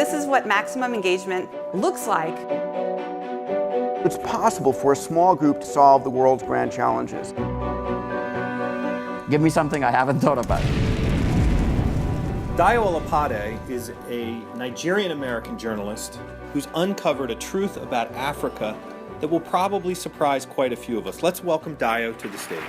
This is what maximum engagement looks like. It's possible for a small group to solve the world's grand challenges. Give me something I haven't thought about. Dayo Olopade is a Nigerian-American journalist who's uncovered a truth about Africa that will probably surprise quite a few of us. Let's welcome Dayo to the stage.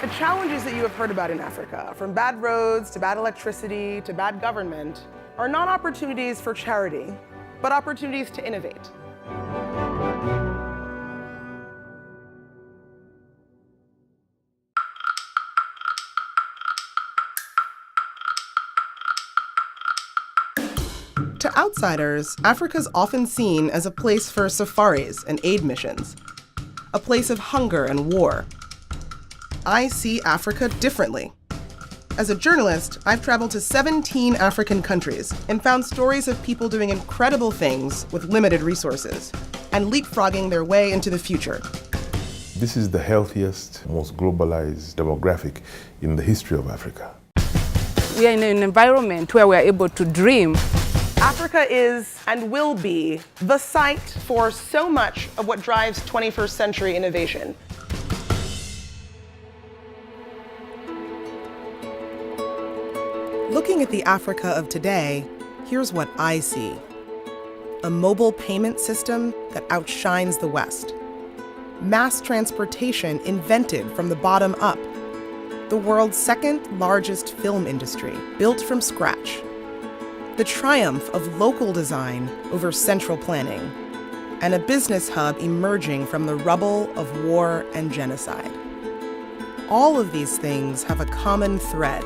The challenges that you have heard about in Africa, from bad roads to bad electricity to bad government, are not opportunities for charity, but opportunities to innovate. To outsiders, Africa's often seen as a place for safaris and aid missions, a place of hunger and war. I see Africa differently. As a journalist, I've traveled to 17 African countries and found stories of people doing incredible things with limited resources and leapfrogging their way into the future. This is the healthiest, most globalized demographic in the history of Africa. We are in an environment where we are able to dream. Africa is and will be the site for so much of what drives 21st century innovation. Looking at the Africa of today, here's what I see. A mobile payment system that outshines the West. Mass transportation invented from the bottom up. The world's second largest film industry, built from scratch. The triumph of local design over central planning, and a business hub emerging from the rubble of war and genocide. All of these things have a common thread.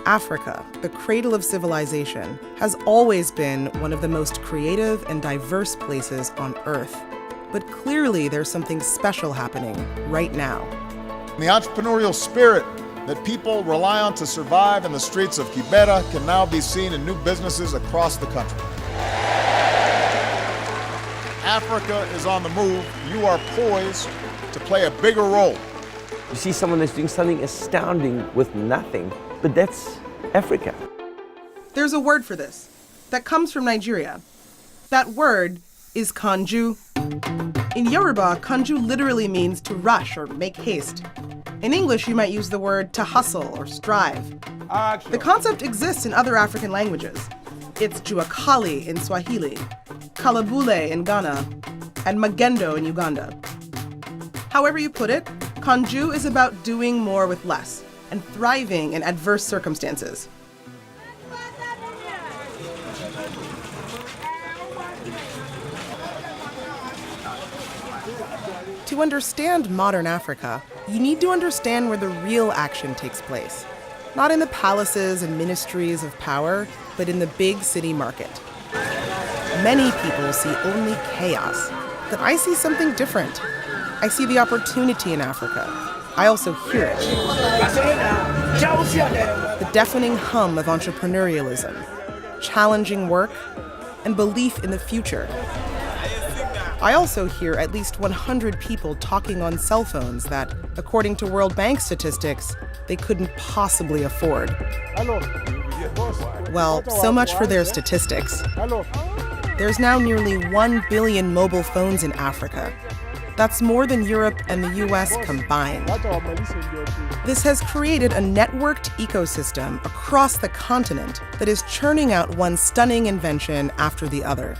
Africa, the cradle of civilization, has always been one of the most creative and diverse places on Earth. But clearly there's something special happening right now. The entrepreneurial spirit that people rely on to survive in the streets of Kibera can now be seen in new businesses across the country. Africa is on the move. You are poised to play a bigger role. You see someone that's doing something astounding with nothing, but that's Africa. There's a word for this that comes from Nigeria. That word is Kanju. In Yoruba, Kanju literally means to rush or make haste. In English, you might use the word to hustle or strive. The concept exists in other African languages. It's juakali in Swahili, kalabule in Ghana, and magendo in Uganda. However you put it, Kanju is about doing more with less and thriving in adverse circumstances. To understand modern Africa, you need to understand where the real action takes place. Not in the palaces and ministries of power, but in the big city market. Many people see only chaos, but I see something different. I see the opportunity in Africa. I also hear it. The deafening hum of entrepreneurialism, challenging work, and belief in the future. I also hear at least 100 people talking on cell phones that, according to World Bank statistics, they couldn't possibly afford. Well, so much for their statistics. There's now nearly 1 billion mobile phones in Africa. That's more than Europe and the US combined. This has created a networked ecosystem across the continent that is churning out one stunning invention after the other.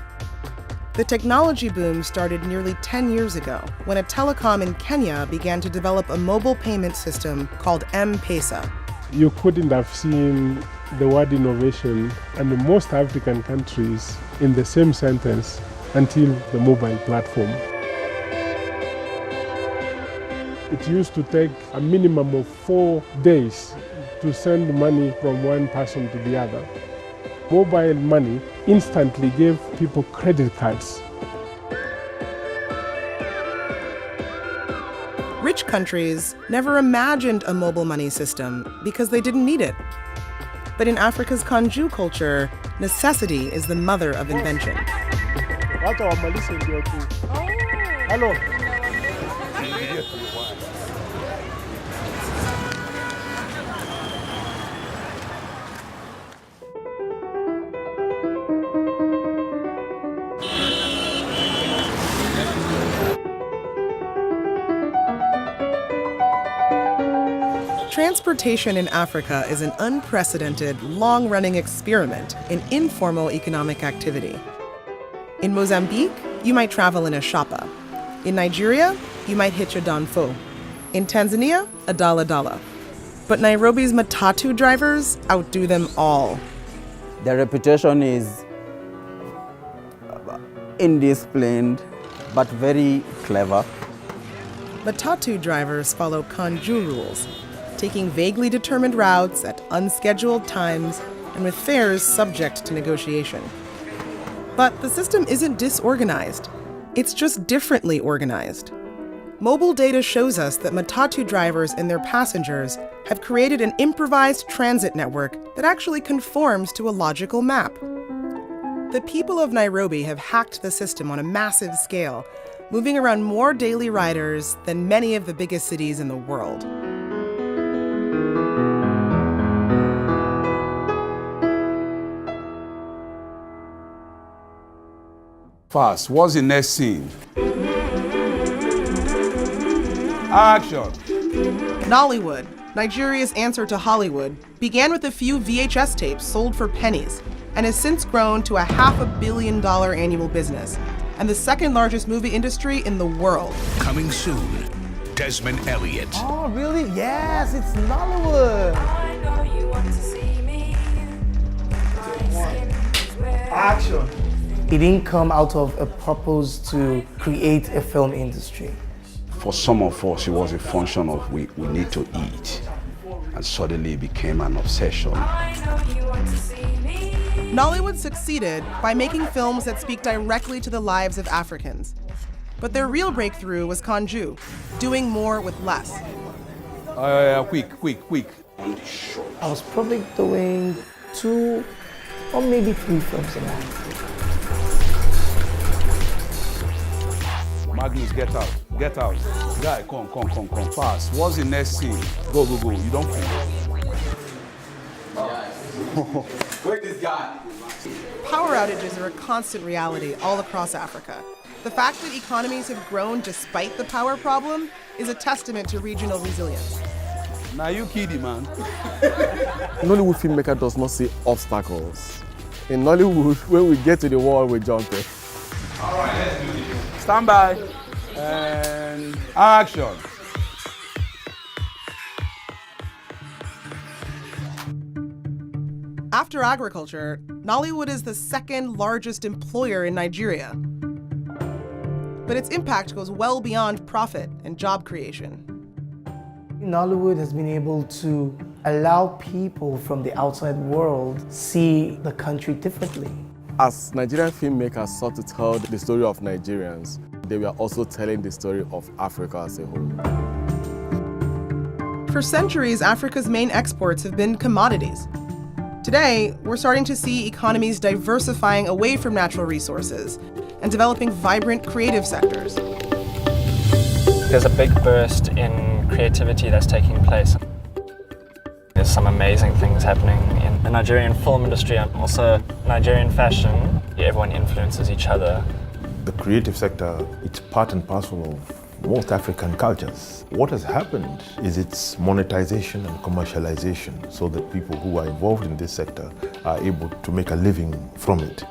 The technology boom started nearly 10 years ago when a telecom in Kenya began to develop a mobile payment system called M-Pesa. You couldn't have seen the word innovation and most African countries in the same sentence until the mobile platform. It used to take a minimum of 4 days to send money from one person to the other. Mobile money instantly gave people credit cards. Rich countries never imagined a mobile money system because they didn't need it. But in Africa's Kanju culture, necessity is the mother of invention. Hello. Transportation in Africa is an unprecedented, long-running experiment in informal economic activity. In Mozambique, you might travel in a shapa. In Nigeria, you might hitch a danfo. In Tanzania, a dala-dala. But Nairobi's matatu drivers outdo them all. Their reputation is indisciplined, but very clever. Matatu drivers follow Kanju rules, taking vaguely determined routes at unscheduled times and with fares subject to negotiation. But the system isn't disorganized. It's just differently organized. Mobile data shows us that matatu drivers and their passengers have created an improvised transit network that actually conforms to a logical map. The people of Nairobi have hacked the system on a massive scale, moving around more daily riders than many of the biggest cities in the world. Fast, what's the next scene? Action! Nollywood, Nigeria's answer to Hollywood, began with a few VHS tapes sold for pennies and has since grown to a $500 million annual business and the second largest movie industry in the world. Coming soon, Desmond Elliott. Oh, really? Yes, it's Nollywood. I know you want to see me. Action. It didn't come out of a purpose to create a film industry. For some of us, it was a function of we need to eat. And suddenly it became an obsession. Nollywood succeeded by making films that speak directly to the lives of Africans. But their real breakthrough was Kanju, doing more with less. Quick. I was probably doing 2 or maybe 3 films a month. Magnus, get out. Guy, come. Fast. What's the next scene? Go. You don't finish. Where's this guy? Power outages are a constant reality all across Africa. The fact that economies have grown despite the power problem is a testament to regional resilience. Now you kidding, man. Nollywood filmmaker does not see obstacles. In Nollywood, when we get to the wall, we jump it. All right, let's do this. Stand by and action. After agriculture, Nollywood is the second largest employer in Nigeria. But its impact goes well beyond profit and job creation. Nollywood has been able to allow people from the outside world see the country differently. As Nigerian filmmakers sought to tell the story of Nigerians, they were also telling the story of Africa as a whole. For centuries, Africa's main exports have been commodities. Today, we're starting to see economies diversifying away from natural resources and developing vibrant creative sectors. There's a big burst in creativity that's taking place. There's some amazing things happening in the Nigerian film industry and also Nigerian fashion. Everyone influences each other. The creative sector, it's part and parcel of most African cultures. What has happened is its monetization and commercialization so that people who are involved in this sector are able to make a living from it.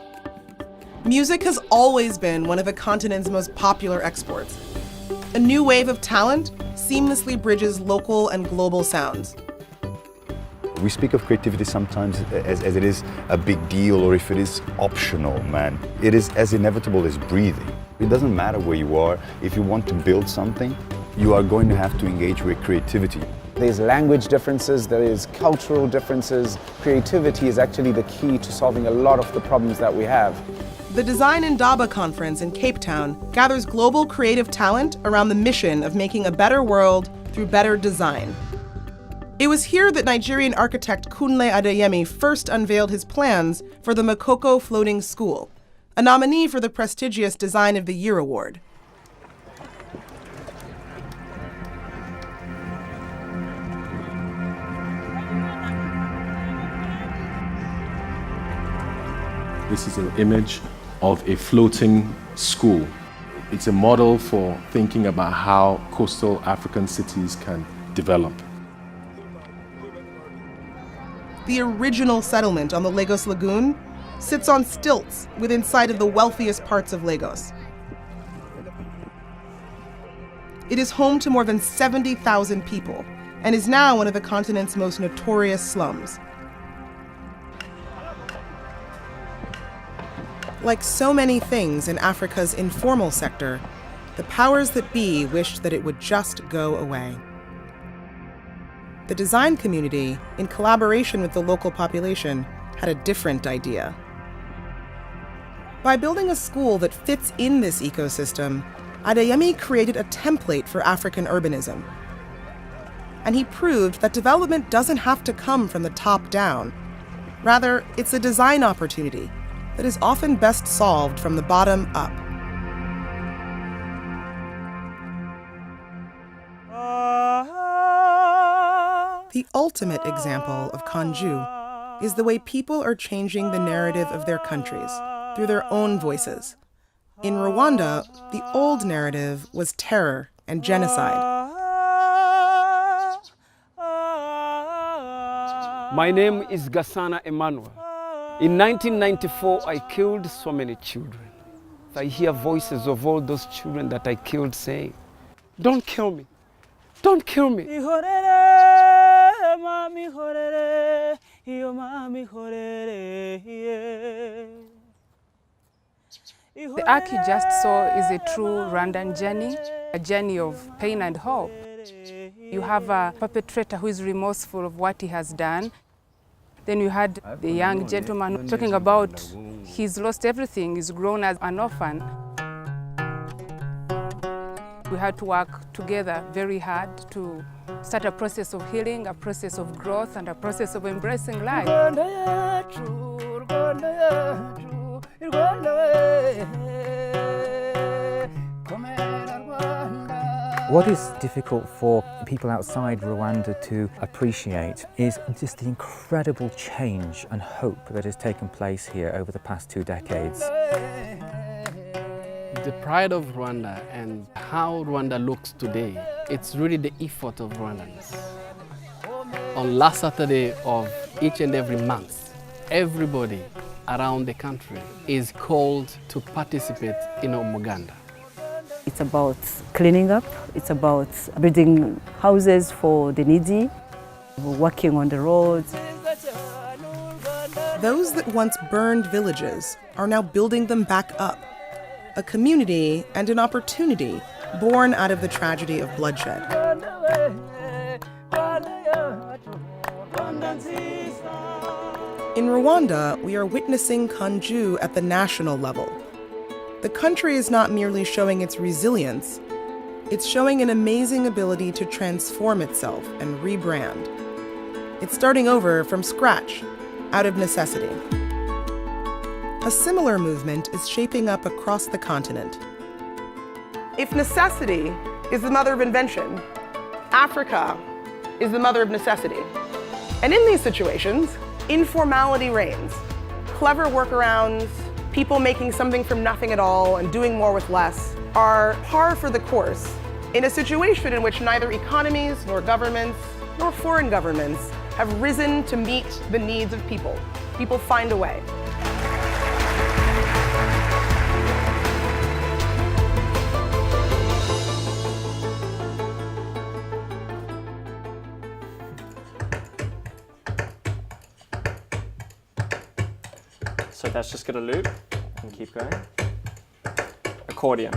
Music has always been one of the continent's most popular exports. A new wave of talent seamlessly bridges local and global sounds. We speak of creativity sometimes as it is a big deal or if it is optional, man. It is as inevitable as breathing. It doesn't matter where you are. If you want to build something, you are going to have to engage with creativity. There's language differences, there is cultural differences. Creativity is actually the key to solving a lot of the problems that we have. The Design Indaba Conference in Cape Town gathers global creative talent around the mission of making a better world through better design. It was here that Nigerian architect Kunle Adeyemi first unveiled his plans for the Makoko Floating School, a nominee for the prestigious Design of the Year award. This is an image of a floating school. It's a model for thinking about how coastal African cities can develop. the original settlement on the Lagos Lagoon, sits on stilts within sight of the wealthiest parts of Lagos. It is home to more than 70,000 people and is now one of the continent's most notorious slums. Like so many things in Africa's informal sector, the powers that be wished that it would just go away. The design community, in collaboration with the local population, had a different idea. By building a school that fits in this ecosystem, Adeyemi created a template for African urbanism. And he proved that development doesn't have to come from the top down. Rather, it's a design opportunity that is often best solved from the bottom up. The ultimate example of Kanju is the way people are changing the narrative of their countries through their own voices. In Rwanda, the old narrative was terror and genocide. My name is Gasana Emmanuel. In 1994, I killed so many children. I hear voices of all those children that I killed saying, "Don't kill me, don't kill me." The arc you just saw is a true Rwandan journey, a journey of pain and hope. You have a perpetrator who is remorseful of what he has done. Then you had the young gentleman talking about he's lost everything, he's grown as an orphan. We had to work together very hard to start a process of healing, a process of growth, and a process of embracing life. What is difficult for people outside Rwanda to appreciate is just the incredible change and hope that has taken place here over the past 2 decades. The pride of Rwanda and how Rwanda looks today, it's really the effort of Rwandans. On last Saturday of each and every month, everybody around the country is called to participate in Umuganda. It's about cleaning up, it's about building houses for the needy, working on the roads. Those that once burned villages are now building them back up. A community and an opportunity born out of the tragedy of bloodshed. In Rwanda, we are witnessing Kanju at the national level. The country is not merely showing its resilience, it's showing an amazing ability to transform itself and rebrand. It's starting over from scratch, out of necessity. A similar movement is shaping up across the continent. If necessity is the mother of invention, Africa is the mother of necessity. And in these situations, informality reigns. Clever workarounds, people making something from nothing at all and doing more with less are par for the course in a situation in which neither economies nor governments nor foreign governments have risen to meet the needs of people. People find a way. So that's just gonna loop and keep going. Accordion.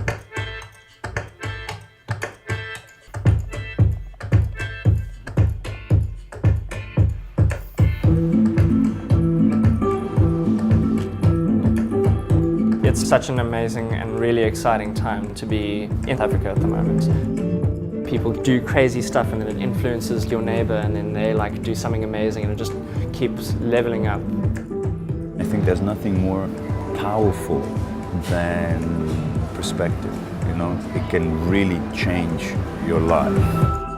It's such an amazing and really exciting time to be in Africa at the moment. People do crazy stuff and then it influences your neighbor and then they like do something amazing and it just keeps leveling up. I think there's nothing more powerful than perspective, you know? It can really change your life.